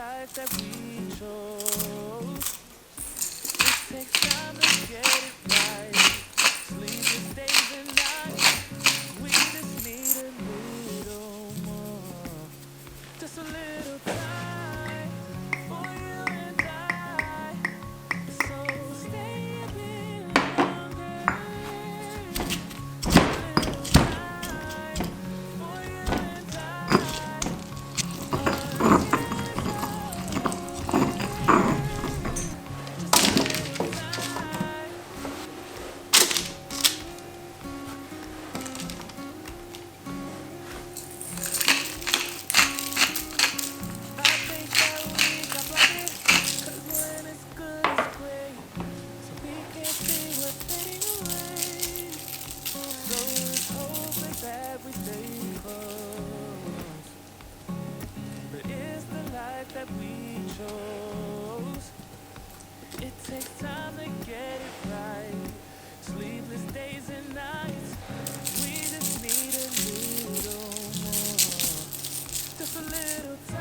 life that we chose. It takes time to get it right. Sleepless days and nights. We just need a little more. Just a little time for you and I. So stay a bit longer. Just a little time for you and I. Our tears are over. Just a little time. I think that we got blinded, 'cause when it's good, it's great. So we can't see what's fading away. So it's hopeless that we stay close. But it's the life that we chose. It takes time to get it right. Sleepless days and nights. We just need a little more. Just a little time.